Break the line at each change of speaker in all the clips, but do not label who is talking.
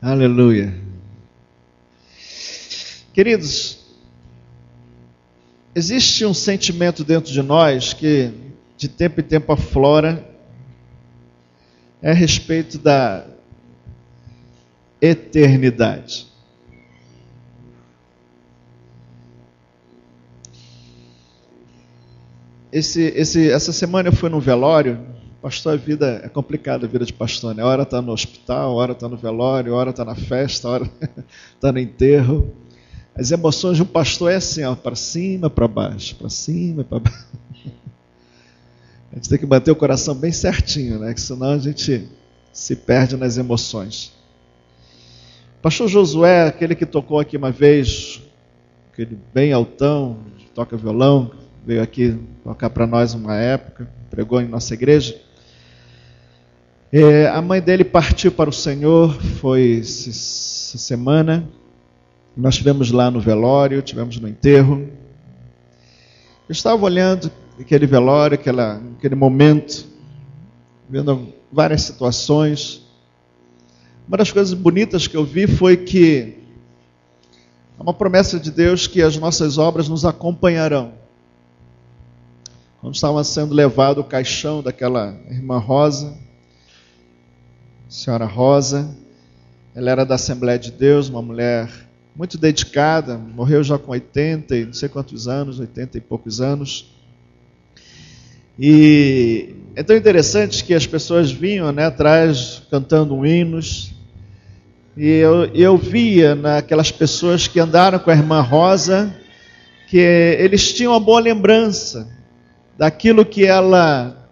Aleluia. Queridos, existe um sentimento dentro de nós que de tempo em tempo aflora, é a respeito da eternidade. Essa semana eu fui num velório. Pastor, a vida é complicada, a vida de pastor, né? Hora está no hospital, hora está no velório, hora está na festa, hora está no enterro. As emoções de um pastor é assim, ó, para cima, para baixo, para cima, para baixo. A gente tem que manter o coração bem certinho, né? Que senão a gente se perde nas emoções. Pastor Josué, aquele que tocou aqui uma vez, aquele bem altão, toca violão, veio aqui tocar para nós uma época, pregou em nossa igreja. A mãe dele partiu para o Senhor, foi essa semana. Nós estivemos lá no velório, estivemos no enterro. Eu estava olhando aquele velório, aquele momento, vendo várias situações. Uma das coisas bonitas que eu vi foi que há uma promessa de Deus que as nossas obras nos acompanharão. Quando estava sendo levado o caixão daquela irmã Rosa, senhora Rosa, ela era da Assembleia de Deus, uma mulher muito dedicada, morreu já com 80 e não sei quantos anos, 80 e poucos anos. E é tão interessante que as pessoas vinham, né, atrás cantando hinos, e eu via naquelas pessoas que andaram com a irmã Rosa, que eles tinham uma boa lembrança daquilo que ela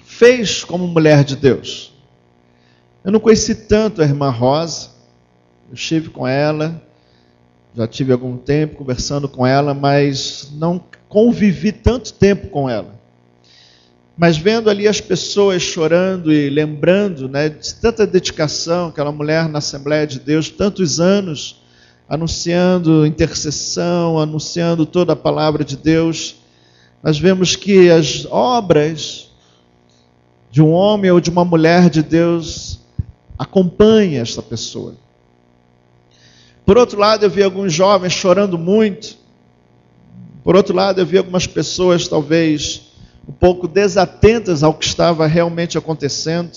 fez como mulher de Deus. Eu não conheci tanto a irmã Rosa, eu estive com ela, já tive algum tempo conversando com ela, mas não convivi tanto tempo com ela. Mas vendo ali as pessoas chorando e lembrando, né, de tanta dedicação, aquela mulher na Assembleia de Deus, tantos anos, anunciando intercessão, anunciando toda a palavra de Deus, nós vemos que as obras de um homem ou de uma mulher de Deus acompanham esta pessoa. Por outro lado, eu vi alguns jovens chorando muito. Por outro lado, eu vi algumas pessoas talvez um pouco desatentas ao que estava realmente acontecendo.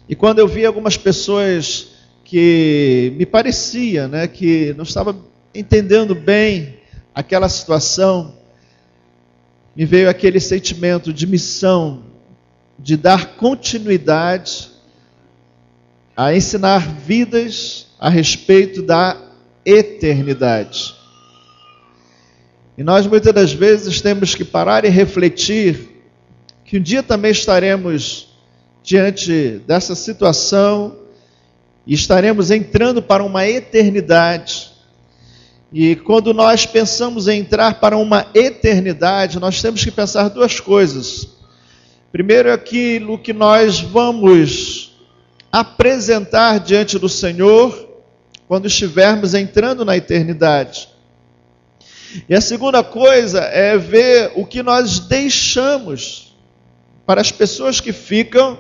E quando eu vi algumas pessoas que me parecia, né, que não estava entendendo bem aquela situação, me veio aquele sentimento de missão, de dar continuidade a ensinar vidas a respeito da eternidade. E nós muitas das vezes temos que parar e refletir que um dia também estaremos diante dessa situação e estaremos entrando para uma eternidade. E quando nós pensamos em entrar para uma eternidade, nós temos que pensar duas coisas. Primeiro, aquilo que nós vamos apresentar diante do Senhor quando estivermos entrando na eternidade. E a segunda coisa é ver o que nós deixamos para as pessoas que ficam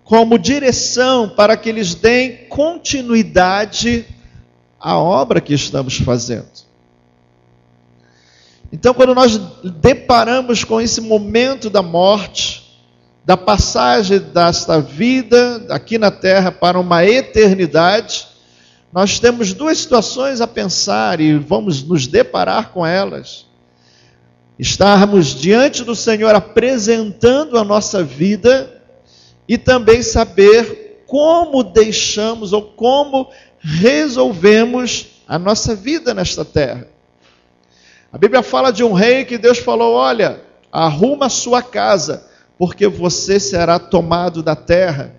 como direção para que eles deem continuidade à obra que estamos fazendo. Então, quando nós deparamos com esse momento da morte, da passagem desta vida aqui na terra para uma eternidade, nós temos duas situações a pensar e vamos nos deparar com elas. Estarmos diante do Senhor apresentando a nossa vida e também saber como deixamos ou como resolvemos a nossa vida nesta terra. A Bíblia fala de um rei que Deus falou: olha, arruma a sua casa, porque você será tomado da terra.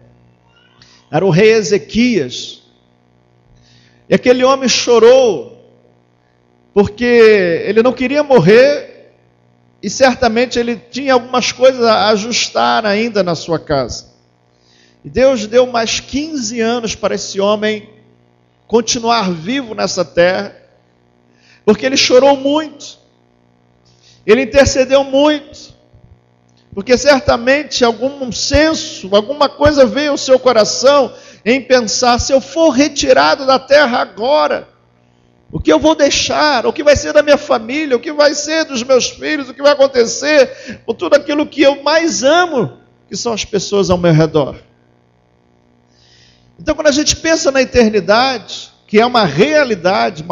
Era o rei Ezequias. E aquele homem chorou, porque ele não queria morrer, e certamente ele tinha algumas coisas a ajustar ainda na sua casa. E Deus deu mais 15 anos para esse homem continuar vivo nessa terra, porque ele chorou muito, ele intercedeu muito, Porque certamente algum senso, alguma coisa veio ao seu coração em pensar: se eu for retirado da terra agora, o que eu vou deixar? O que vai ser da minha família? O que vai ser dos meus filhos? O que vai acontecer com tudo aquilo que eu mais amo, que são as pessoas ao meu redor? Então, quando a gente pensa na eternidade, que é uma realidade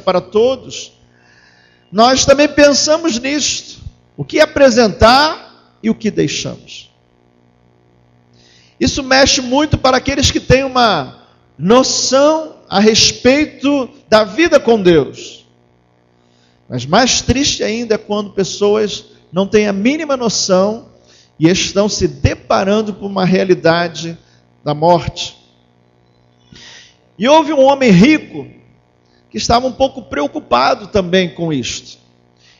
para todos, nós também pensamos nisto: o que apresentar e o que deixamos. Isso mexe muito para aqueles que têm uma noção a respeito da vida com Deus. Mas mais triste ainda é quando pessoas não têm a mínima noção e estão se deparando com uma realidade da morte. E houve um homem rico que estava um pouco preocupado também com isto.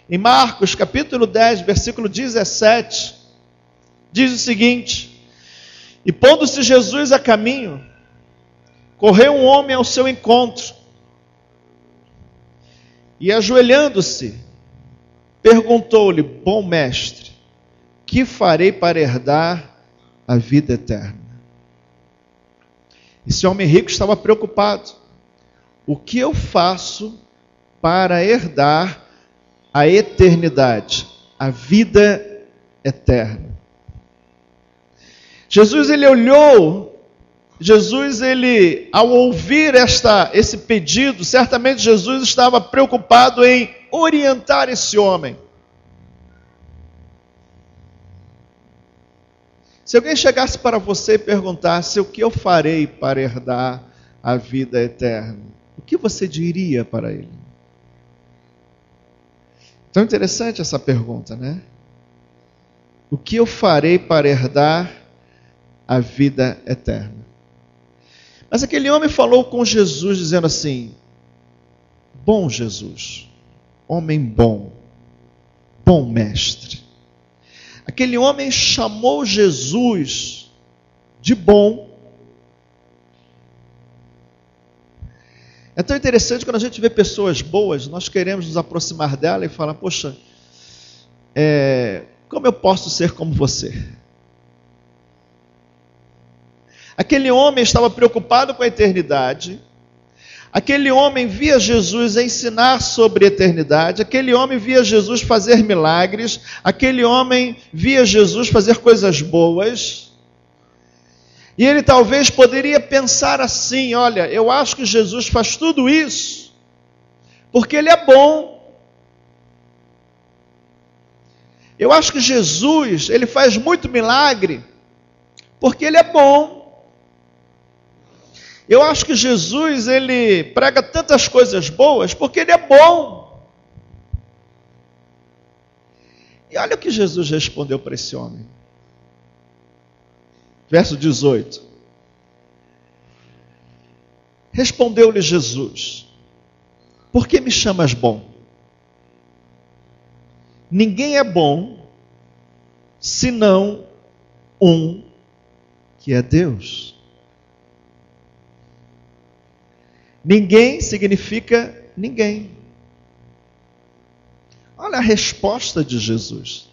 Em Marcos capítulo 10, versículo 17, diz o seguinte: e pondo-se Jesus a caminho, correu um homem ao seu encontro, e ajoelhando-se, perguntou-lhe: bom mestre, que farei para herdar a vida eterna? Esse homem rico estava preocupado: o que eu faço para herdar a eternidade, a vida eterna? Jesus, ao ouvir esse pedido, certamente Jesus estava preocupado em orientar esse homem. Se alguém chegasse para você e perguntasse: o que eu farei para herdar a vida eterna? O que você diria para ele? Tão interessante essa pergunta, né? O que eu farei para herdar a vida eterna? Mas aquele homem falou com Jesus dizendo assim: bom Jesus, homem bom, bom mestre. Aquele homem chamou Jesus de bom. É tão interessante quando a gente vê pessoas boas, nós queremos nos aproximar dela e falar: poxa, como eu posso ser como você? Aquele homem estava preocupado com a eternidade. Aquele homem via Jesus ensinar sobre a eternidade. Aquele homem via Jesus fazer milagres. Aquele homem via Jesus fazer coisas boas. E ele talvez poderia pensar assim: olha, eu acho que Jesus faz tudo isso porque ele é bom. Eu acho que Jesus, ele faz muito milagre porque ele é bom. Eu acho que Jesus, ele prega tantas coisas boas porque ele é bom. E olha o que Jesus respondeu para esse homem. Verso 18. Respondeu-lhe Jesus: por que me chamas bom? Ninguém é bom, senão um, que é Deus. Ninguém significa ninguém. Olha a resposta de Jesus: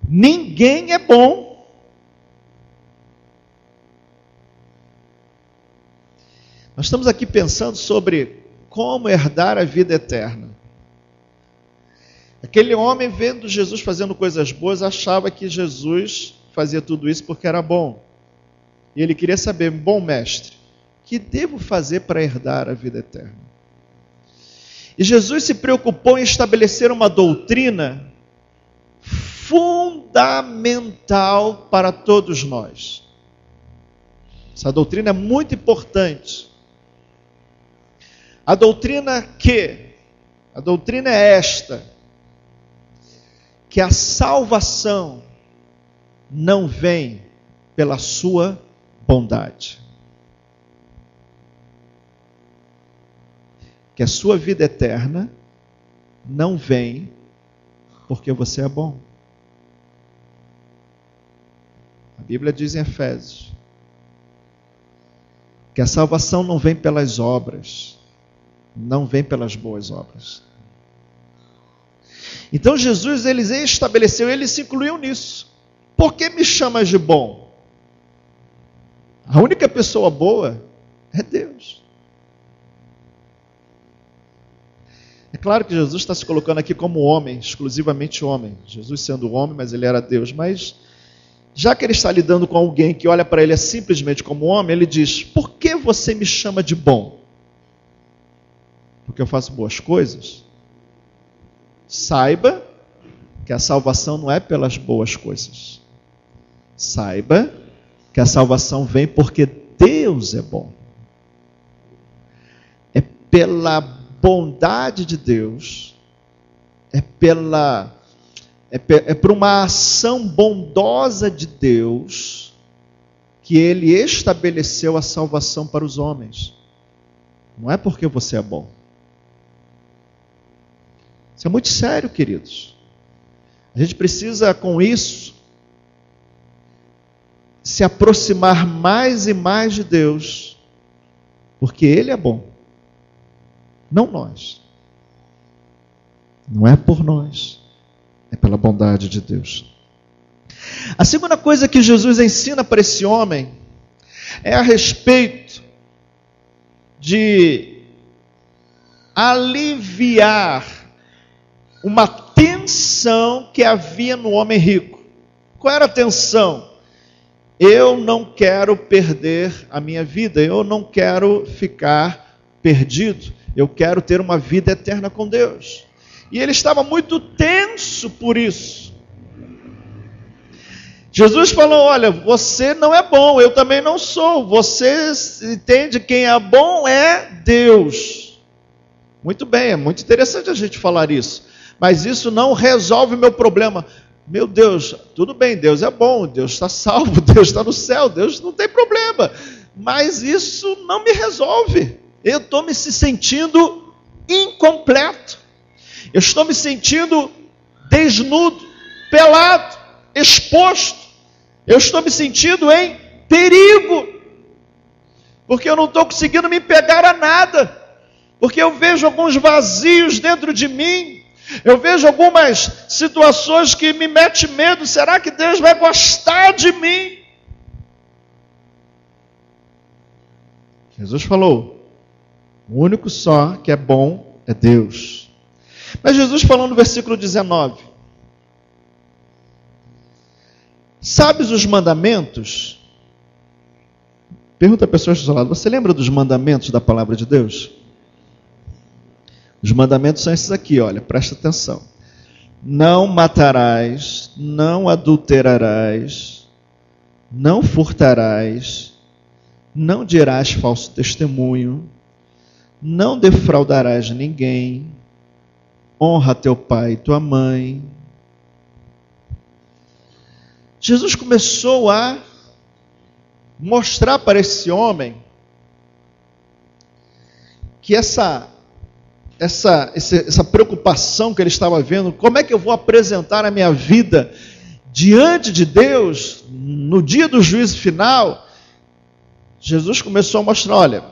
ninguém é bom. Nós estamos aqui pensando sobre como herdar a vida eterna. Aquele homem, vendo Jesus fazendo coisas boas, achava que Jesus fazia tudo isso porque era bom. E ele queria saber: bom mestre, o que devo fazer para herdar a vida eterna? E Jesus se preocupou em estabelecer uma doutrina fundamental para todos nós. Essa doutrina é muito importante. A doutrina é esta: que a salvação não vem pela sua bondade. Que a sua vida eterna não vem porque você é bom. A Bíblia diz em Efésios que a salvação não vem pelas obras, não vem pelas boas obras. Então Jesus, ele estabeleceu, ele se incluiu nisso. Por que me chamas de bom? A única pessoa boa é Deus. É claro que Jesus está se colocando aqui como homem, exclusivamente homem. Jesus sendo homem, mas ele era Deus. Mas, já que ele está lidando com alguém que olha para ele simplesmente como homem, ele diz, por que você me chama de bom? Porque eu faço boas coisas? Saiba que a salvação não é pelas boas coisas. Saiba que a salvação vem porque Deus é bom. É pela bondade de Deus, é por uma ação bondosa de Deus que Ele estabeleceu a salvação para os homens. Não é porque você é bom. Isso é muito sério, queridos. A gente precisa, com isso, se aproximar mais e mais de Deus, porque Ele é bom, não nós. Não é por nós, é pela bondade de Deus. A segunda coisa que Jesus ensina para esse homem é a respeito de aliviar uma tensão que havia no homem rico. Qual era a tensão? Eu não quero perder a minha vida, eu não quero ficar perdido, eu quero ter uma vida eterna com Deus. E ele estava muito tenso por isso. Jesus falou, olha, você não é bom, eu também não sou. Você entende, quem é bom é Deus. Muito bem, é muito interessante a gente falar isso. Mas isso não resolve o meu problema. Meu Deus, tudo bem, Deus é bom, Deus está salvo, Deus está no céu, Deus não tem problema. Mas isso não me resolve. Eu estou me sentindo incompleto. Eu estou me sentindo desnudo, pelado, exposto. Eu estou me sentindo em perigo. Porque eu não estou conseguindo me pegar a nada. Porque eu vejo alguns vazios dentro de mim. Eu vejo algumas situações que me metem medo. Será que Deus vai gostar de mim? Jesus falou, o único só que é bom é Deus. Mas Jesus falou no versículo 19, sabes os mandamentos? Pergunta a pessoa do seu lado, você lembra dos mandamentos da palavra de Deus? Os mandamentos são esses aqui, olha, presta atenção. Não matarás, não adulterarás, não furtarás, não dirás falso testemunho, não defraudarás ninguém, honra teu pai e tua mãe. Jesus começou a mostrar para esse homem que essa preocupação que ele estava vendo, como é que eu vou apresentar a minha vida diante de Deus, no dia do juízo final, Jesus começou a mostrar, olha,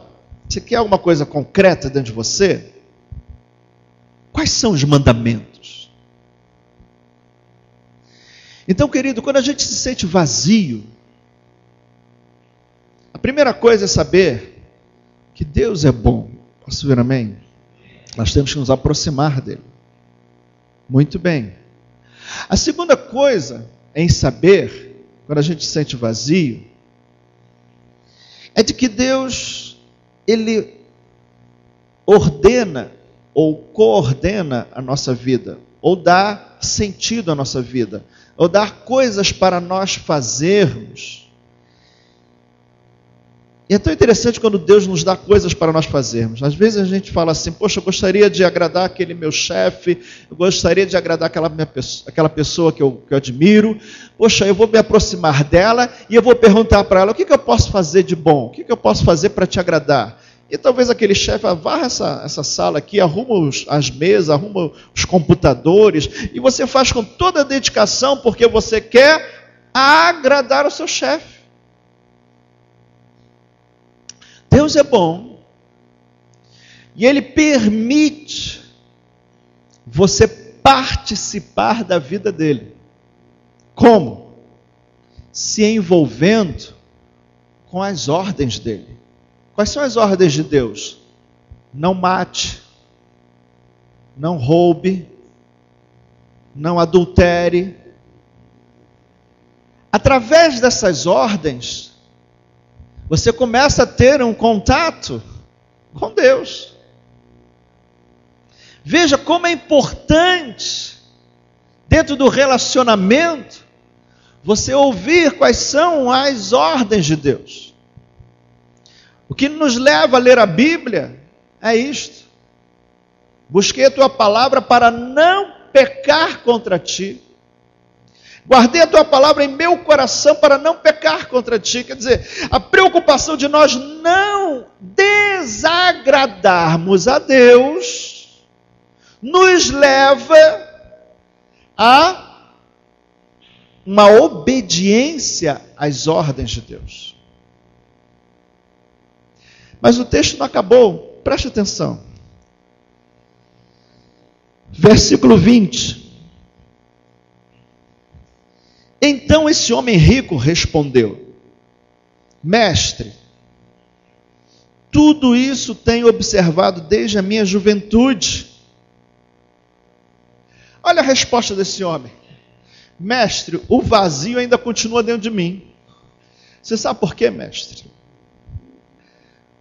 você quer alguma coisa concreta dentro de você? Quais são os mandamentos? Então, querido, quando a gente se sente vazio, a primeira coisa é saber que Deus é bom. Posso ver amém? Nós temos que nos aproximar dele. Muito bem. A segunda coisa em saber, quando a gente se sente vazio, é de que Deus, Ele ordena ou coordena a nossa vida, ou dá sentido à nossa vida, ou dá coisas para nós fazermos. E é tão interessante quando Deus nos dá coisas para nós fazermos. Às vezes a gente fala assim, poxa, eu gostaria de agradar aquele meu chefe, eu gostaria de agradar aquela pessoa que eu admiro, poxa, eu vou me aproximar dela e eu vou perguntar para ela, o que eu posso fazer de bom? O que eu posso fazer para te agradar? E talvez aquele chefe varra essa sala aqui, arruma as mesas, arruma os computadores, e você faz com toda a dedicação, porque você quer agradar o seu chefe. Deus é bom, e Ele permite você participar da vida dele. Como? Se envolvendo com as ordens dele. Quais são as ordens de Deus? Não mate, não roube, não adultere. Através dessas ordens, você começa a ter um contato com Deus. Veja como é importante, dentro do relacionamento, você ouvir quais são as ordens de Deus. O que nos leva a ler a Bíblia é isto. Busquei a tua palavra para não pecar contra ti. Guardei a tua palavra em meu coração para não pecar contra ti. Quer dizer, a preocupação de nós não desagradarmos a Deus nos leva a uma obediência às ordens de Deus. Mas o texto não acabou, preste atenção. Versículo 20. Então esse homem rico respondeu: Mestre, tudo isso tenho observado desde a minha juventude. Olha a resposta desse homem: Mestre, o vazio ainda continua dentro de mim. Você sabe por quê, mestre?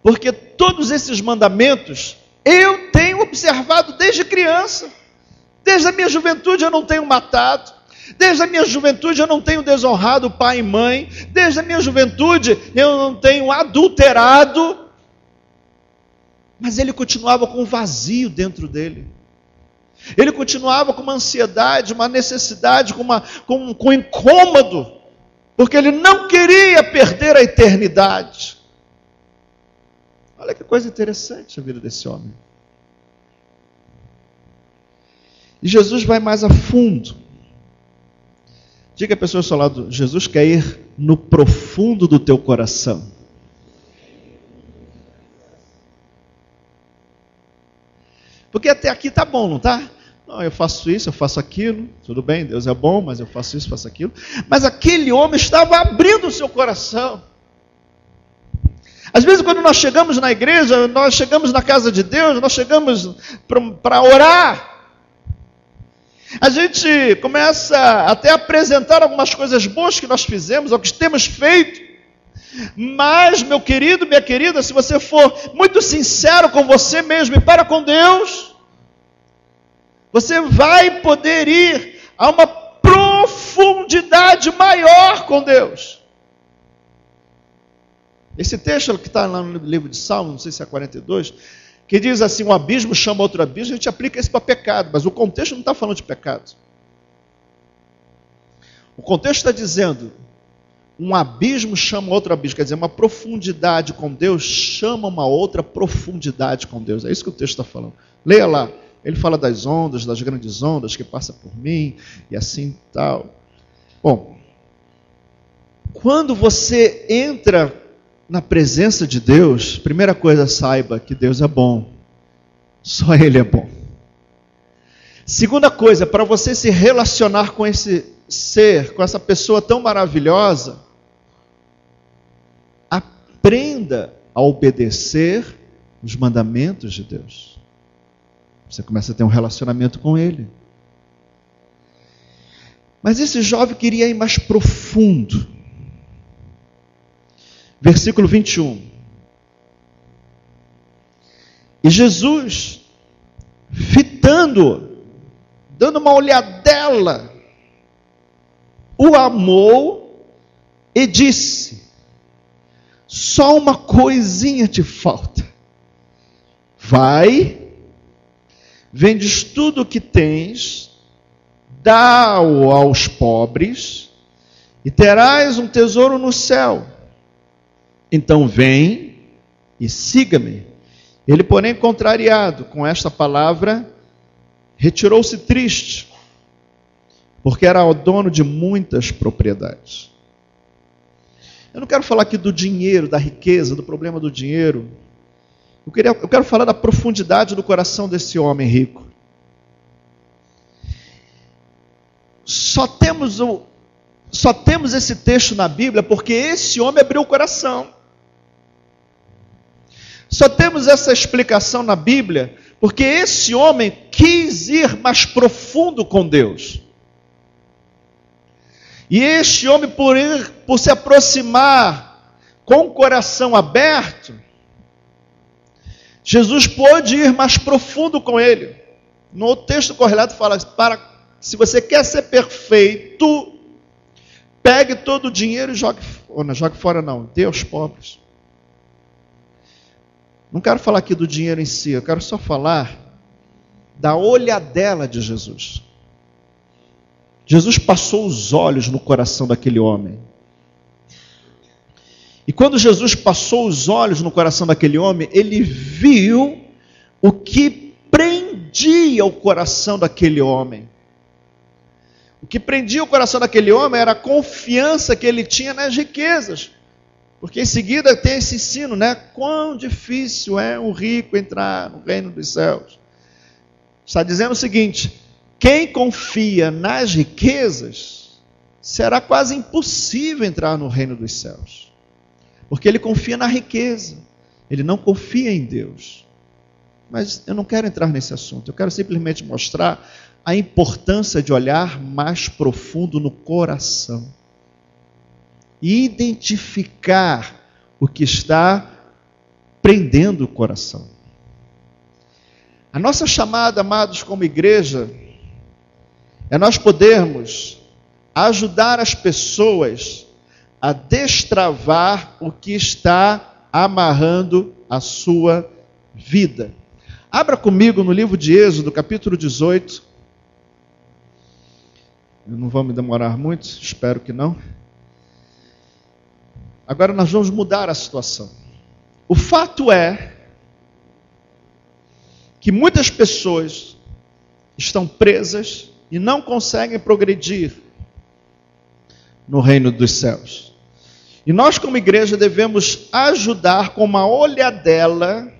Porque todos esses mandamentos eu tenho observado desde criança. Desde a minha juventude eu não tenho matado. Desde a minha juventude eu não tenho desonrado pai e mãe. Desde a minha juventude eu não tenho adulterado. Mas ele continuava com um vazio dentro dele. Ele continuava com uma ansiedade, uma necessidade, com um incômodo. Porque ele não queria perder a eternidade. Olha que coisa interessante a vida desse homem. E Jesus vai mais a fundo. Diga a pessoa ao seu lado: Jesus quer ir no profundo do teu coração. Porque até aqui está bom, não está? Não, eu faço isso, eu faço aquilo, tudo bem, Deus é bom, mas eu faço isso, faço aquilo. Mas aquele homem estava abrindo o seu coração. Às vezes, quando nós chegamos na igreja, nós chegamos na casa de Deus, nós chegamos para orar, a gente começa até a apresentar algumas coisas boas que nós fizemos, ou que temos feito. Mas, meu querido, minha querida, se você for muito sincero com você mesmo e para com Deus, você vai poder ir a uma profundidade maior com Deus. Esse texto que está lá no livro de Salmos, não sei se é 42, que diz assim: um abismo chama outro abismo, a gente aplica isso para pecado, mas o contexto não está falando de pecado. O contexto está dizendo: um abismo chama outro abismo, quer dizer, uma profundidade com Deus chama uma outra profundidade com Deus. É isso que o texto está falando. Leia lá. Ele fala das ondas, das grandes ondas que passam por mim, e assim tal. Bom, quando você entra na presença de Deus, primeira coisa, saiba que Deus é bom. Só Ele é bom. Segunda coisa, para você se relacionar com esse ser, com essa pessoa tão maravilhosa, aprenda a obedecer os mandamentos de Deus. Você começa a ter um relacionamento com Ele. Mas esse jovem queria ir mais profundo. Versículo 21. E Jesus, fitando-o, dando uma olhadela, o amou e disse: só uma coisinha te falta. Vai, vendes tudo o que tens, dá-o aos pobres, e terás um tesouro no céu. Então vem e siga-me. Ele, porém, contrariado com esta palavra, retirou-se triste, porque era o dono de muitas propriedades. Eu não quero falar aqui do dinheiro, da riqueza, do problema do dinheiro. Eu quero falar da profundidade do coração desse homem rico. só temos esse texto na Bíblia porque esse homem abriu o coração. Só temos essa explicação na Bíblia porque esse homem quis ir mais profundo com Deus. E este homem, por se aproximar com o coração aberto, Jesus pôde ir mais profundo com ele. No outro texto correlato fala, se você quer ser perfeito, pegue todo o dinheiro e jogue fora não, dê aos pobres. Não quero falar aqui do dinheiro em si, eu quero só falar da olhadela de Jesus. Jesus passou os olhos no coração daquele homem. E quando Jesus passou os olhos no coração daquele homem, ele viu o que prendia o coração daquele homem. O que prendia o coração daquele homem era a confiança que ele tinha nas riquezas. Porque em seguida tem esse ensino, né? Quão difícil é um rico entrar no reino dos céus. Está dizendo o seguinte: quem confia nas riquezas, será quase impossível entrar no reino dos céus. Porque ele confia na riqueza, ele não confia em Deus. Mas eu não quero entrar nesse assunto, eu quero simplesmente mostrar a importância de olhar mais profundo no coração. E identificar o que está prendendo o coração. A nossa chamada, amados, como igreja, é nós podermos ajudar as pessoas a destravar o que está amarrando a sua vida. Abra comigo no livro de Êxodo, capítulo 18. Eu não vou me demorar muito, espero que não. Agora nós vamos mudar a situação. O fato é que muitas pessoas estão presas e não conseguem progredir no reino dos céus. E nós, como igreja, devemos ajudar com uma olhadela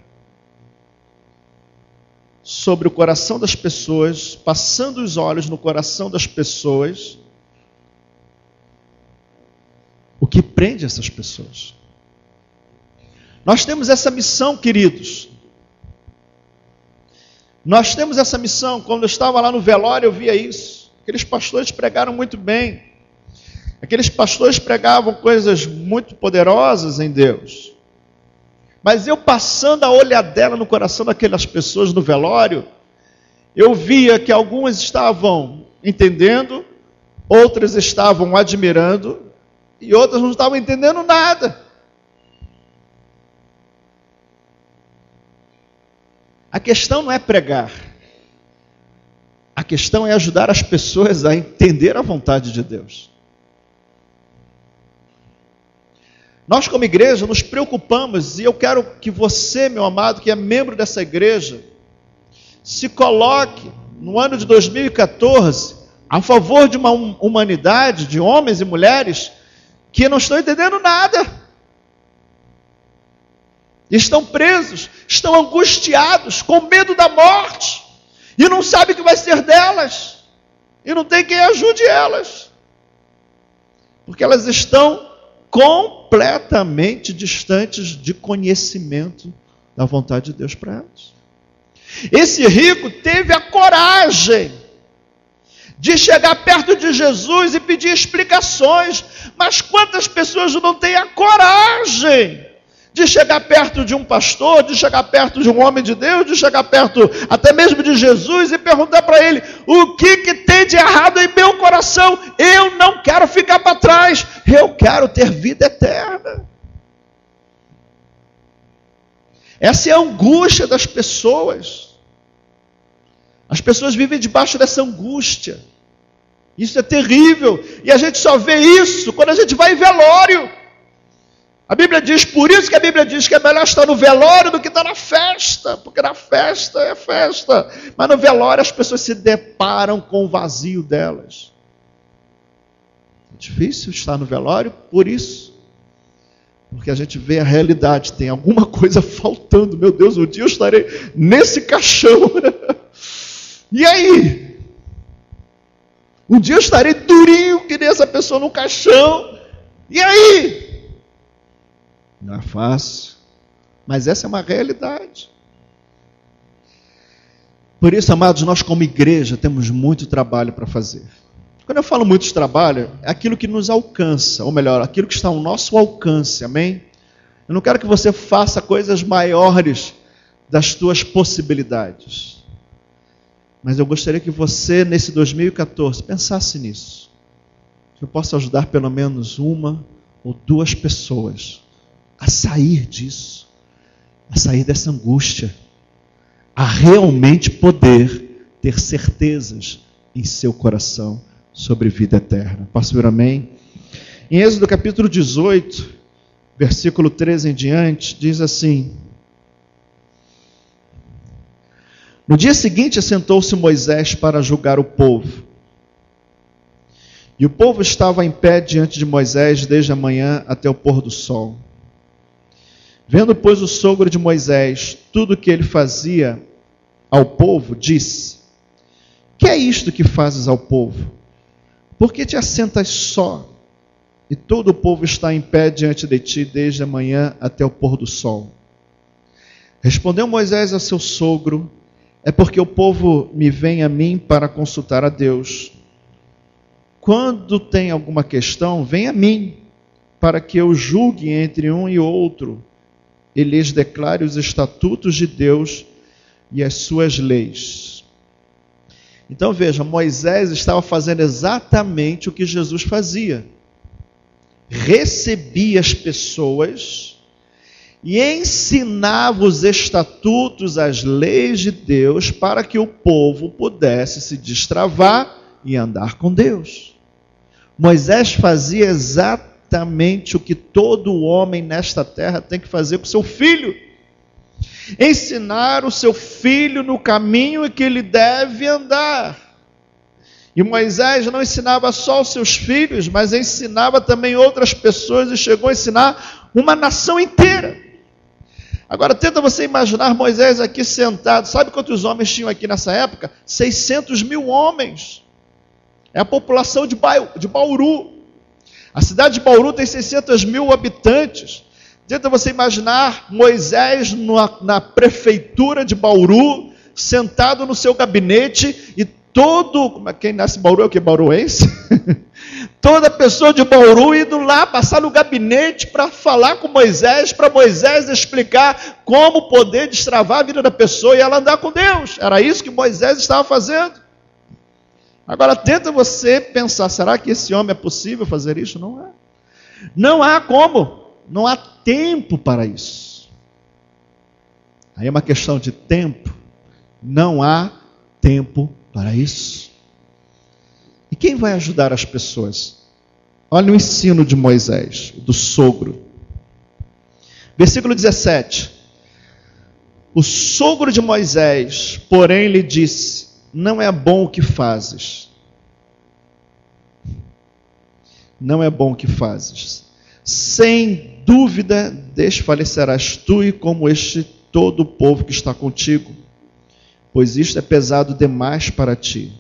sobre o coração das pessoas, passando os olhos no coração das pessoas, o que prende essas pessoas. Nós temos essa missão, queridos. Nós temos essa missão. Quando eu estava lá no velório, eu via isso. Aqueles pastores pregaram muito bem. Aqueles pastores pregavam coisas muito poderosas em Deus. Mas eu passando a olhadela no coração daquelas pessoas no velório, eu via que algumas estavam entendendo, outras estavam admirando, e outras não estavam entendendo nada. A questão não é pregar. A questão é ajudar as pessoas a entender a vontade de Deus. Nós, como igreja, nos preocupamos, e eu quero que você, meu amado, que é membro dessa igreja, se coloque no ano de 2014 a favor de uma humanidade, de homens e mulheres, que não estão entendendo nada. Estão presos, estão angustiados, com medo da morte, e não sabem o que vai ser delas, e não tem quem ajude elas, porque elas estão completamente distantes de conhecimento da vontade de Deus para elas. Esse rico teve a coragem de chegar perto de Jesus e pedir explicações, mas quantas pessoas não têm a coragem de chegar perto de um pastor, de chegar perto de um homem de Deus, de chegar perto até mesmo de Jesus e perguntar para ele: o que tem de errado em meu coração? Eu não quero ficar para trás, eu quero ter vida eterna. Essa é a angústia das pessoas. As pessoas vivem debaixo dessa angústia. Isso é terrível. E a gente só vê isso quando a gente vai em velório. A Bíblia diz, por isso que a Bíblia diz que é melhor estar no velório do que estar na festa. Porque na festa é festa. Mas no velório as pessoas se deparam com o vazio delas. É difícil estar no velório por isso. Porque a gente vê a realidade, tem alguma coisa faltando. Meu Deus, um dia eu estarei nesse caixão. E aí? Um dia eu estarei durinho que nem essa pessoa no caixão. E aí? Não é fácil. Mas essa é uma realidade. Por isso, amados, nós como igreja temos muito trabalho para fazer. Quando eu falo muito de trabalho, é aquilo que nos alcança, ou melhor, aquilo que está ao nosso alcance, amém? Eu não quero que você faça coisas maiores das tuas possibilidades. Mas eu gostaria que você, nesse 2014, pensasse nisso. Que eu possa ajudar pelo menos uma ou duas pessoas a sair disso, a sair dessa angústia, a realmente poder ter certezas em seu coração sobre vida eterna. Posso ver amém? Em Êxodo capítulo 18, versículo 13 em diante, diz assim: No dia seguinte assentou-se Moisés para julgar o povo. E o povo estava em pé diante de Moisés desde a manhã até o pôr do sol. Vendo, pois, o sogro de Moisés tudo o que ele fazia ao povo, disse: Que é isto que fazes ao povo? Por que te assentas só? E todo o povo está em pé diante de ti desde a manhã até o pôr do sol. Respondeu Moisés a seu sogro: É porque o povo me vem a mim para consultar a Deus. Quando tem alguma questão, vem a mim, para que eu julgue entre um e outro, e lhes declare os estatutos de Deus e as suas leis. Então veja, Moisés estava fazendo exatamente o que Jesus fazia. Recebia as pessoas e ensinava os estatutos, as leis de Deus, para que o povo pudesse se destravar e andar com Deus. Moisés fazia exatamente o que todo homem nesta terra tem que fazer com seu filho. Ensinar o seu filho no caminho em que ele deve andar. E Moisés não ensinava só os seus filhos, mas ensinava também outras pessoas e chegou a ensinar uma nação inteira. Agora tenta você imaginar Moisés aqui sentado. Sabe quantos homens tinham aqui nessa época? 600 mil homens. É a população de Bauru. A cidade de Bauru tem 600 mil habitantes. Tenta você imaginar Moisés na prefeitura de Bauru, sentado no seu gabinete, e quem nasce em Bauru é o que? Bauruense? Toda pessoa de Bauru indo lá, passar no gabinete para falar com Moisés, para Moisés explicar como poder destravar a vida da pessoa e ela andar com Deus. Era isso que Moisés estava fazendo. Agora tenta você pensar, será que esse homem é possível fazer isso? Não é. Não há como. Não há tempo para isso. Aí é uma questão de tempo. Não há tempo para isso. E quem vai ajudar as pessoas? Olha o ensino de Moisés, do sogro. Versículo 17. O sogro de Moisés, porém, lhe disse: Não é bom o que fazes. Não é bom o que fazes. Sem dúvida desfalecerás tu e como todo o povo que está contigo, pois isto é pesado demais para ti.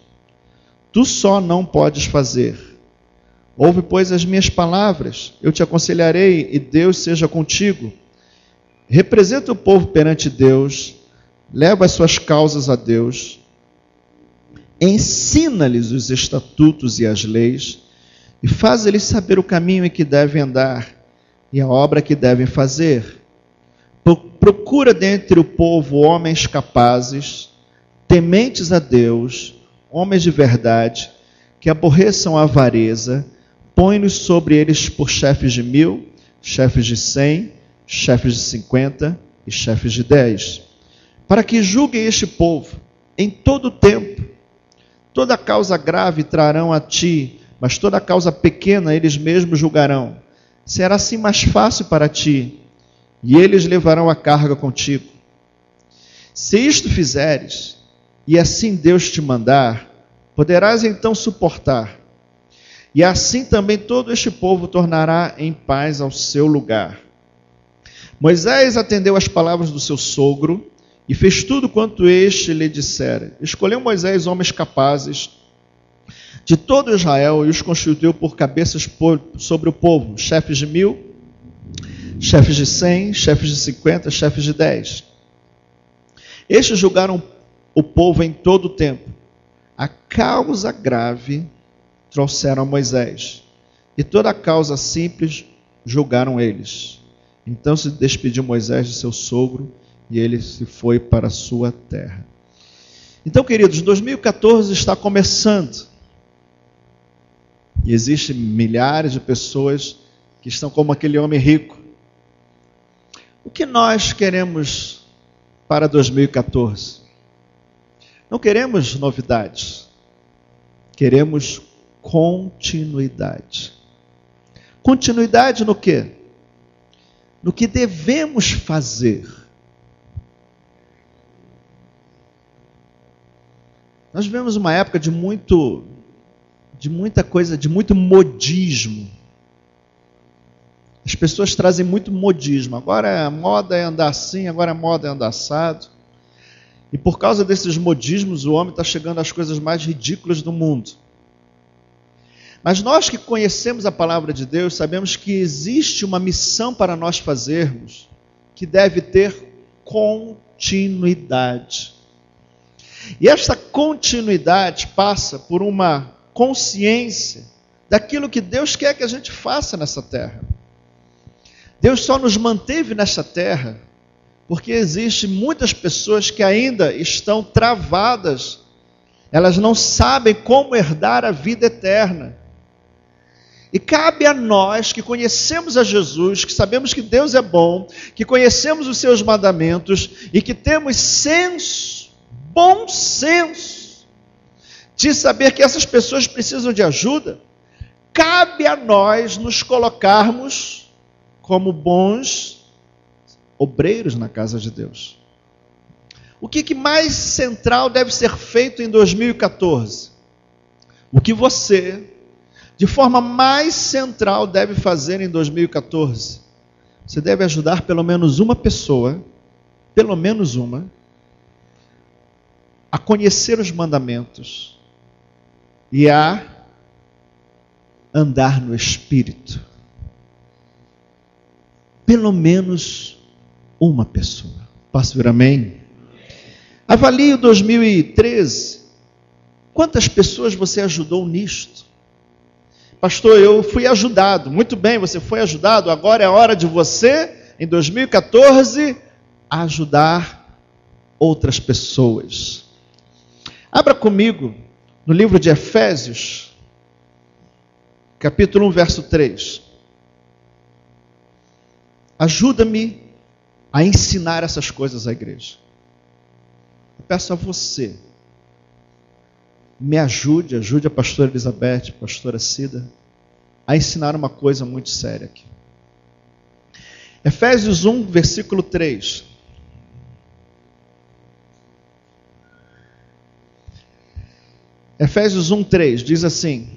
Tu só não podes fazer. Ouve, pois, as minhas palavras, eu te aconselharei, e Deus seja contigo. Representa o povo perante Deus, leva as suas causas a Deus, ensina-lhes os estatutos e as leis, e faz-lhes saber o caminho em que devem andar, e a obra que devem fazer. Procura dentre o povo homens capazes, tementes a Deus, homens de verdade, que aborreçam a avareza, põe-nos sobre eles por chefes de 1000, chefes de 100, chefes de 50 e chefes de 10, para que julguem este povo em todo o tempo. Toda causa grave trarão a ti, mas toda causa pequena eles mesmos julgarão. Será assim mais fácil para ti, e eles levarão a carga contigo. Se isto fizeres, e assim Deus te mandar, poderás então suportar. E assim também todo este povo tornará em paz ao seu lugar. Moisés atendeu às palavras do seu sogro, e fez tudo quanto este lhe dissera. Escolheu Moisés homens capazes, de todo Israel, e os constituiu por cabeças sobre o povo, chefes de 1000, chefes de 100, chefes de 50, chefes de 10. Estes julgaram o povo em todo o tempo. A causa grave trouxeram a Moisés, e toda a causa simples julgaram eles. Então se despediu Moisés de seu sogro, e ele se foi para a sua terra. Então, queridos, 2014 está começando. E existem milhares de pessoas que estão como aquele homem rico. O que nós queremos para 2014? Não queremos novidades. Queremos continuidade. Continuidade no quê? No que devemos fazer. Nós vivemos uma época de muita coisa, de muito modismo. As pessoas trazem muito modismo. Agora a moda é andar assim, agora a moda é andar assado. E por causa desses modismos, o homem está chegando às coisas mais ridículas do mundo. Mas nós que conhecemos a palavra de Deus, sabemos que existe uma missão para nós fazermos, que deve ter continuidade. E esta continuidade passa por uma consciência daquilo que Deus quer que a gente faça nessa terra. Deus só nos manteve nessa terra porque existem muitas pessoas que ainda estão travadas. Elas não sabem como herdar a vida eterna. E cabe a nós que conhecemos a Jesus, que sabemos que Deus é bom, que conhecemos os seus mandamentos e que temos bom senso de saber que essas pessoas precisam de ajuda, cabe a nós nos colocarmos como bons obreiros na casa de Deus. O que mais central deve ser feito em 2014? O que você, de forma mais central, deve fazer em 2014? Você deve ajudar pelo menos uma pessoa, pelo menos uma, a conhecer os mandamentos e a andar no Espírito. Pelo menos uma pessoa. Posso ver amém? Avalie o 2013. Quantas pessoas você ajudou nisto? Pastor, eu fui ajudado. Muito bem, você foi ajudado. Agora é hora de você, em 2014, ajudar outras pessoas. Abra comigo no livro de Efésios, capítulo 1, verso 3. Ajuda-me a ensinar essas coisas à igreja. Eu peço a você, me ajude a pastora Elizabeth, a pastora Cida, a ensinar uma coisa muito séria aqui. Efésios 1, versículo 3. Efésios 1, 3 diz assim: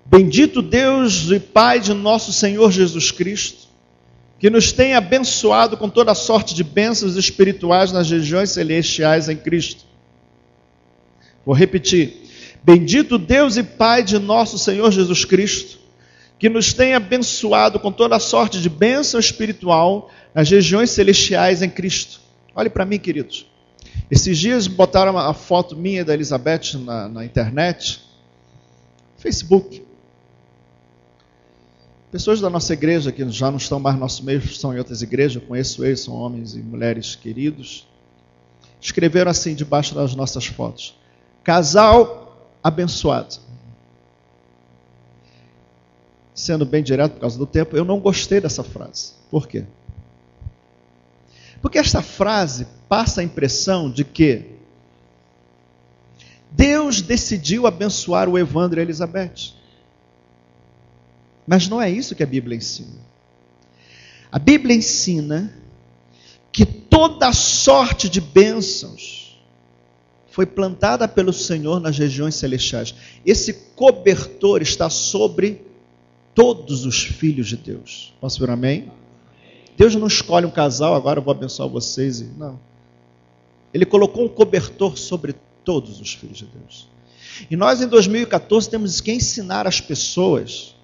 Bendito Deus e Pai de nosso Senhor Jesus Cristo, que nos tem abençoado com toda sorte de bênçãos espirituais nas regiões celestiais em Cristo. Vou repetir. Bendito Deus e Pai de nosso Senhor Jesus Cristo, que nos tem abençoado com toda sorte de bênção espiritual nas regiões celestiais em Cristo. Olhe para mim, queridos. Esses dias botaram a foto minha e da Elizabeth na internet, Facebook. Pessoas da nossa igreja, que já não estão mais no nosso meio, estão em outras igrejas, eu conheço eles, são homens e mulheres queridos, escreveram assim debaixo das nossas fotos: casal abençoado. Sendo bem direto por causa do tempo, eu não gostei dessa frase. Por quê? Porque esta frase passa a impressão de que Deus decidiu abençoar o Evandro e a Elizabeth. Mas não é isso que a Bíblia ensina. A Bíblia ensina que toda sorte de bênçãos foi plantada pelo Senhor nas regiões celestiais. Esse cobertor está sobre todos os filhos de Deus. Posso ver um amém? Deus não escolhe um casal, agora eu vou abençoar vocês. Não. Ele colocou um cobertor sobre todos os filhos de Deus. E nós, em 2014, temos que ensinar as pessoas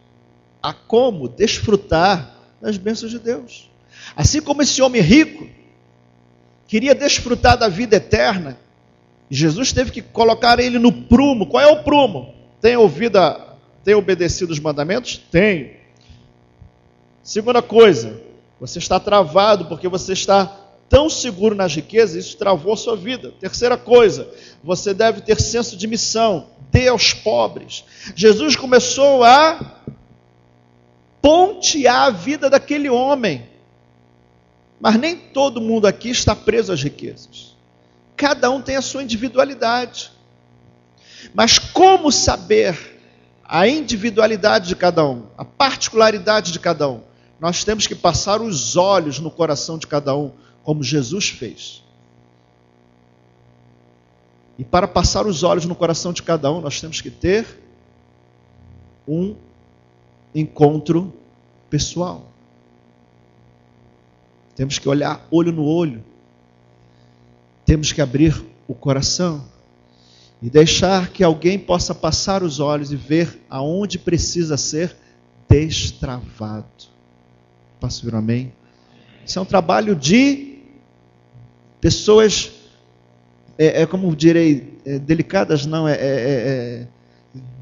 a como desfrutar das bênçãos de Deus. Assim como esse homem rico queria desfrutar da vida eterna, Jesus teve que colocar ele no prumo. Qual é o prumo? Tem obedecido os mandamentos? Tem. Segunda coisa, você está travado porque você está tão seguro nas riquezas, isso travou a sua vida. Terceira coisa, você deve ter senso de missão, dê aos pobres. Jesus começou a pontear a vida daquele homem. Mas nem todo mundo aqui está preso às riquezas. Cada um tem a sua individualidade. Mas como saber a individualidade de cada um, a particularidade de cada um? Nós temos que passar os olhos no coração de cada um, como Jesus fez. E para passar os olhos no coração de cada um, nós temos que ter um encontro pessoal. Temos que olhar olho no olho. Temos que abrir o coração e deixar que alguém possa passar os olhos e ver aonde precisa ser destravado. Posso ouvir um amém? Isso é um trabalho de pessoas, como direi, delicadas, não,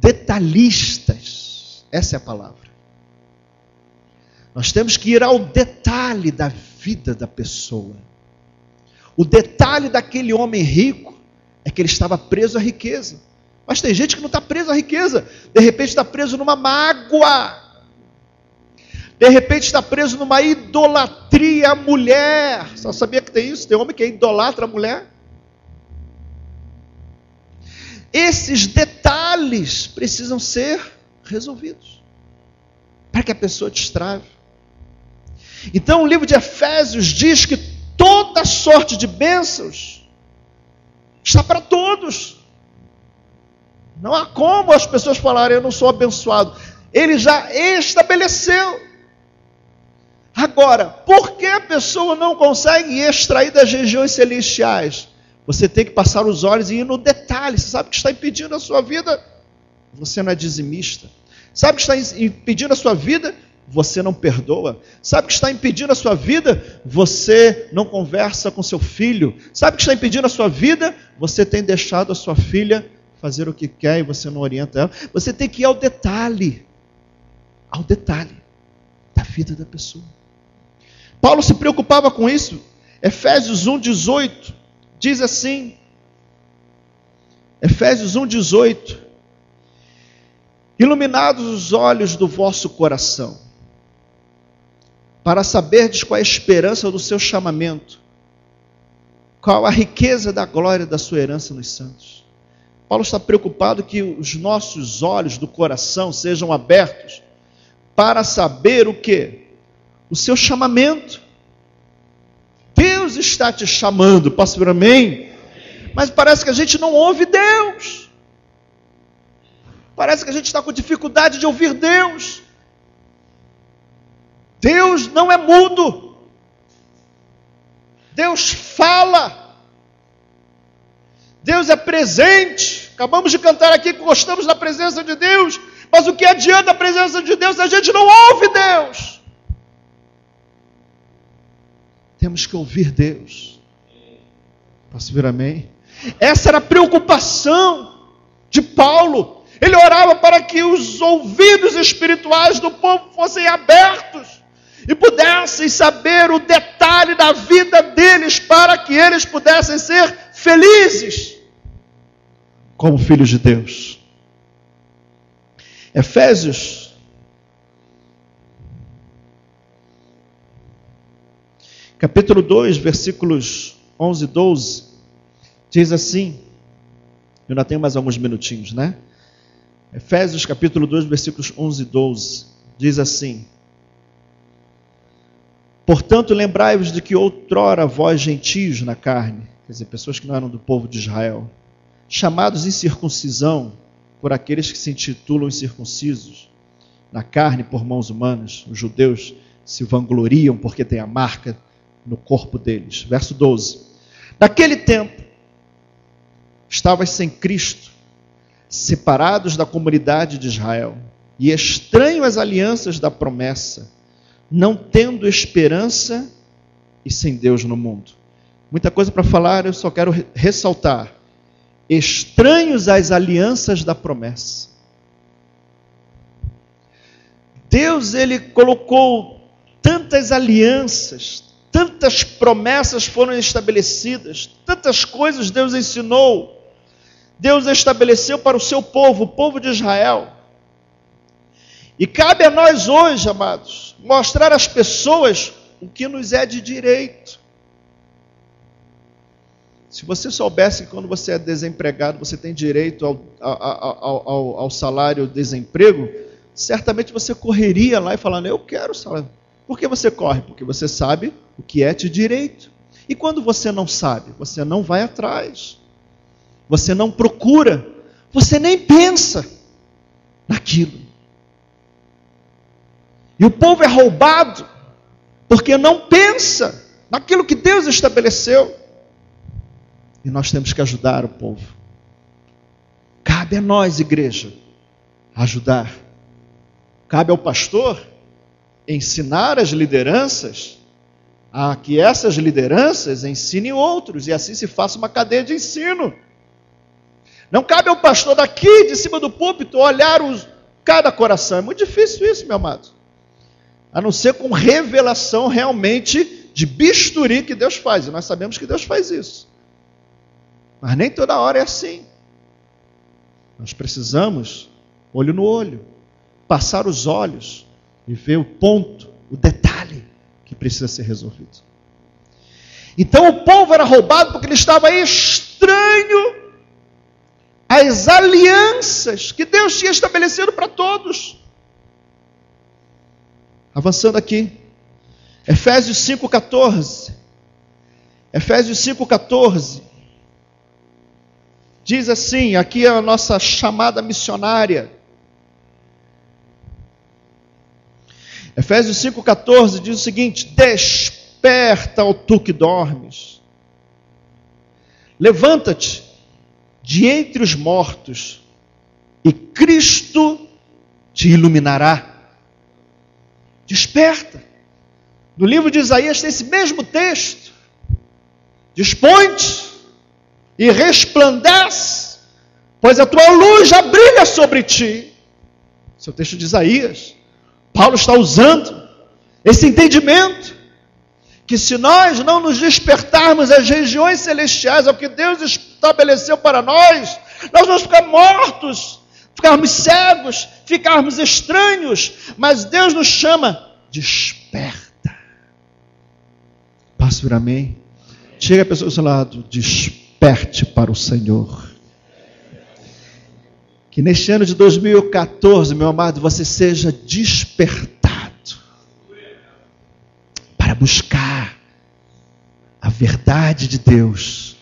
detalhistas. Essa é a palavra. Nós temos que ir ao detalhe da vida da pessoa. O detalhe daquele homem rico é que ele estava preso à riqueza. Mas tem gente que não está preso à riqueza. De repente está preso numa mágoa. De repente está preso numa idolatria à mulher. Só sabia que tem isso? Tem homem que idolatra a mulher. Esses detalhes precisam ser resolvidos para que a pessoa destrave. Então o livro de Efésios diz que toda sorte de bênçãos está para todos. Não há como as pessoas falarem, eu não sou abençoado. Ele já estabeleceu. Agora, por que a pessoa não consegue extrair das regiões celestiais? Você tem que passar os olhos e ir no detalhe. Você sabe o que está impedindo a sua vida? Você não é dizimista. Sabe o que está impedindo a sua vida? Você não perdoa. Sabe o que está impedindo a sua vida? Você não conversa com seu filho. Sabe o que está impedindo a sua vida? Você tem deixado a sua filha fazer o que quer e você não orienta ela. Você tem que ir ao detalhe da vida da pessoa. Paulo se preocupava com isso. Efésios 1:18 diz assim, Efésios 1:18, iluminados os olhos do vosso coração, para saberdes qual é a esperança do seu chamamento, qual a riqueza da glória da sua herança nos santos. Paulo está preocupado que os nossos olhos do coração sejam abertos para saber o quê? O seu chamamento. Deus está te chamando, posso ver amém? Mas parece que a gente não ouve Deus. Parece que a gente está com dificuldade de ouvir Deus. Deus não é mudo. Deus fala. Deus é presente. Acabamos de cantar aqui que gostamos da presença de Deus. Mas o que adianta a presença de Deus se a gente não ouve Deus? Temos que ouvir Deus. Posso ver amém? Essa era a preocupação de Paulo. Ele orava para que os ouvidos espirituais do povo fossem abertos e pudessem saber o detalhe da vida deles para que eles pudessem ser felizes como filhos de Deus. Efésios capítulo 2, versículos 11 e 12, diz assim, eu ainda tenho mais alguns minutinhos, né? Efésios capítulo 2, versículos 11 e 12, diz assim, portanto lembrai-vos de que outrora vós gentios na carne, quer dizer, pessoas que não eram do povo de Israel, chamados em circuncisão por aqueles que se intitulam incircuncisos, na carne por mãos humanas, os judeus se vangloriam porque tem a marca no corpo deles. Verso 12. Naquele tempo, estavas sem Cristo, separados da comunidade de Israel e estranhos às alianças da promessa, não tendo esperança e sem Deus no mundo. Muita coisa para falar, eu só quero ressaltar. Estranhos às alianças da promessa. Deus, Ele colocou tantas alianças, tantas promessas foram estabelecidas, tantas coisas Deus ensinou. Deus estabeleceu para o seu povo, o povo de Israel. E cabe a nós hoje, amados, mostrar às pessoas o que nos é de direito. Se você soubesse que quando você é desempregado, você tem direito ao salário desemprego, certamente você correria lá e falando, eu quero salário. Por que você corre? Porque você sabe o que é de direito. E quando você não sabe, você não vai atrás. Você não procura. Você nem pensa naquilo. E o povo é roubado porque não pensa naquilo que Deus estabeleceu. E nós temos que ajudar o povo. Cabe a nós, igreja, ajudar. Cabe ao pastor ensinar as lideranças a que essas lideranças ensinem outros e assim se faça uma cadeia de ensino. Não cabe ao pastor daqui, de cima do púlpito, olhar cada coração. É muito difícil isso, meu amado. A não ser com revelação realmente de bisturi que Deus faz. E nós sabemos que Deus faz isso. Mas nem toda hora é assim. Nós precisamos, olho no olho, passar os olhos e ver o ponto, o detalhe que precisa ser resolvido. Então o povo era roubado porque ele estava estranho às alianças que Deus tinha estabelecido para todos. Avançando aqui, Efésios 5,14. Efésios 5,14. Diz assim, aqui é a nossa chamada missionária. Efésios 5,14 diz o seguinte: desperta, ó tu que dormes. Levanta-te de entre os mortos e Cristo te iluminará. Desperta. No livro de Isaías tem esse mesmo texto. Dispõe-te e resplandece, pois a tua luz já brilha sobre ti. Esse é o texto de Isaías. Paulo está usando esse entendimento, que se nós não nos despertarmos às regiões celestiais, ao que Deus estabeleceu para nós vamos ficar mortos, ficarmos cegos, ficarmos estranhos, mas Deus nos chama, desperta. Passe por amém. Chega a pessoa do seu lado, desperte para o Senhor. Que neste ano de 2014, meu amado, você seja despertado para buscar a verdade de Deus.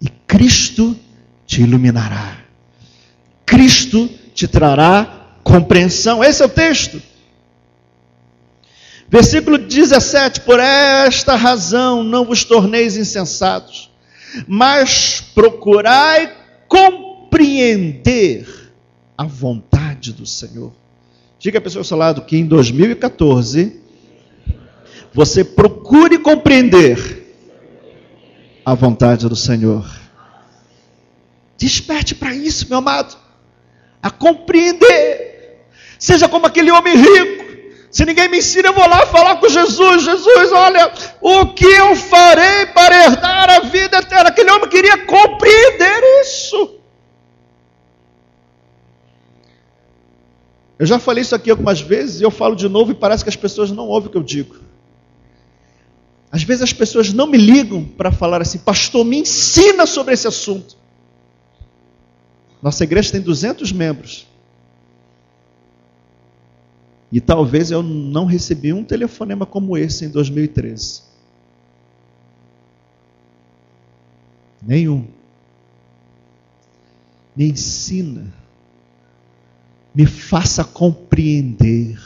E Cristo te iluminará. Cristo te trará compreensão. Esse é o texto. Versículo 17. Por esta razão não vos torneis insensatos, mas procurai compreender a vontade do Senhor. Diga a pessoa ao seu lado que em 2014 você procure compreender a vontade do Senhor. Desperte para isso, meu amado, a compreender. Seja como aquele homem rico. Se ninguém me ensina, eu vou lá falar com Jesus. Jesus, olha, o que eu farei para herdar a vida eterna? Aquele homem queria compreender isso. Eu já falei isso aqui algumas vezes e eu falo de novo e parece que as pessoas não ouvem o que eu digo. Às vezes as pessoas não me ligam para falar assim, pastor, me ensina sobre esse assunto. Nossa igreja tem 200 membros. E talvez eu não recebi um telefonema como esse em 2013. Nenhum. Me ensina. Me faça compreender.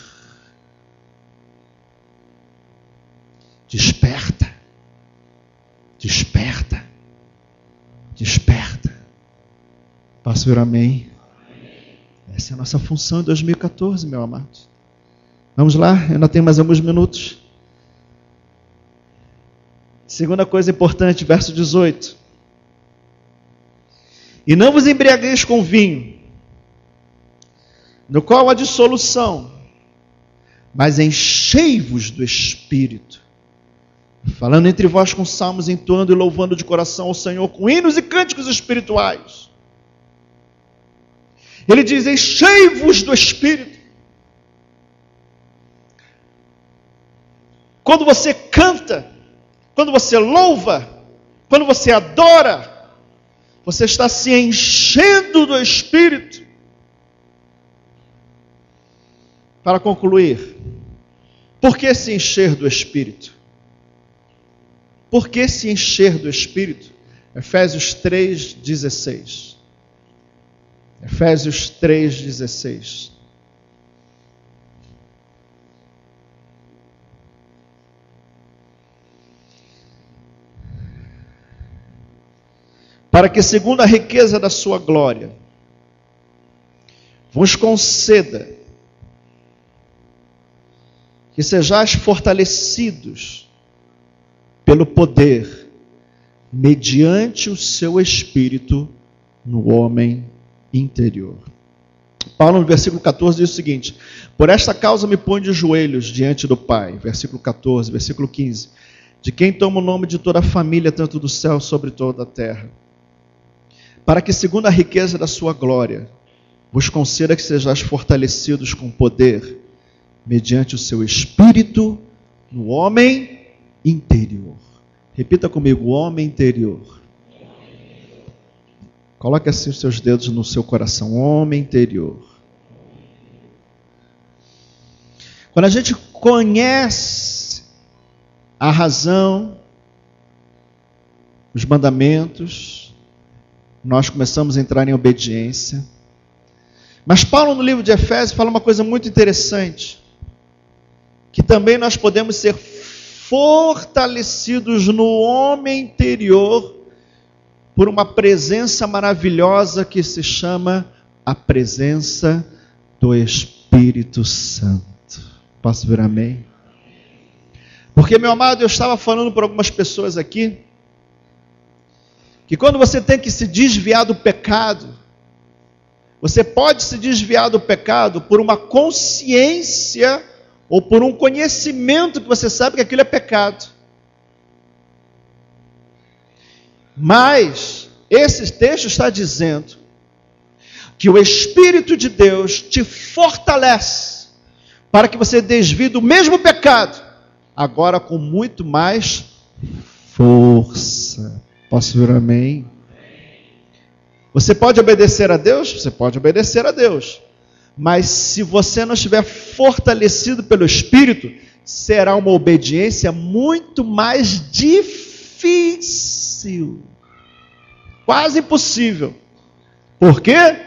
Desperta. Desperta. Desperta. Pastor, amém. Essa é a nossa função em 2014, meu amado. Vamos lá, eu ainda tenho mais alguns minutos. Segunda coisa importante, verso 18. E não vos embriagueis com vinho, no qual há dissolução, mas enchei-vos do Espírito, falando entre vós com salmos, entoando e louvando de coração ao Senhor, com hinos e cânticos espirituais. Ele diz, enchei-vos do Espírito. Quando você canta, quando você louva, quando você adora, você está se enchendo do Espírito. Para concluir, por que se encher do Espírito? Por que se encher do Espírito? Efésios 3,16. Efésios 3,16. Para que, segundo a riqueza da sua glória, vos conceda que sejais fortalecidos pelo poder, mediante o seu Espírito, no homem interior. Paulo, no versículo 14, diz o seguinte: por esta causa me ponho de joelhos diante do Pai, versículo 14, versículo 15, de quem toma o nome de toda a família, tanto do céu sobre toda a terra, para que, segundo a riqueza da sua glória, vos conceda que sejais fortalecidos com poder, mediante o seu Espírito, no homem interior. Repita comigo, o homem interior. Coloque assim os seus dedos no seu coração, homem interior. Quando a gente conhece a razão, os mandamentos, nós começamos a entrar em obediência. Mas Paulo, no livro de Efésios, fala uma coisa muito interessante, que também nós podemos ser fortalecidos no homem interior por uma presença maravilhosa que se chama a presença do Espírito Santo. Posso ver amém? Porque, meu amado, eu estava falando para algumas pessoas aqui, que quando você tem que se desviar do pecado, você pode se desviar do pecado por uma consciência ou por um conhecimento que você sabe que aquilo é pecado. Mas esse texto está dizendo que o Espírito de Deus te fortalece para que você desvie do mesmo pecado, agora com muito mais força. Posso ver amém? Você pode obedecer a Deus? Você pode obedecer a Deus. Mas se você não estiver fortalecido pelo Espírito, será uma obediência muito mais difícil. Quase impossível. Por quê?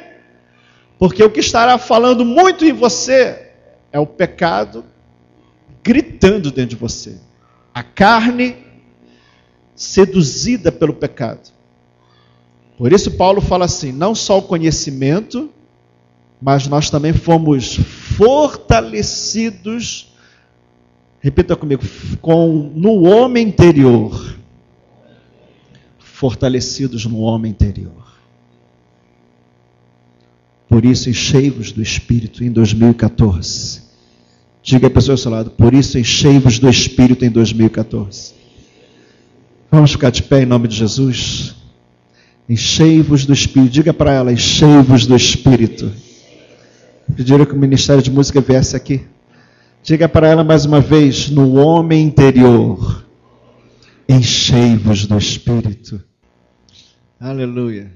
Porque o que estará falando muito em você é o pecado gritando dentro de você. A carne seduzida pelo pecado. Por isso Paulo fala assim, não só o conhecimento, mas nós também fomos fortalecidos, repita comigo, no homem interior. Fortalecidos no homem interior. Por isso enchei-vos do Espírito em 2014. Diga a pessoa ao seu lado, por isso enchei-vos do Espírito em 2014. Vamos ficar de pé em nome de Jesus. Enchei-vos do Espírito. Diga para ela, enchei-vos do Espírito. Pediram que o Ministério de Música viesse aqui. Diga para ela mais uma vez, no homem interior. Enchei-vos do Espírito. Aleluia.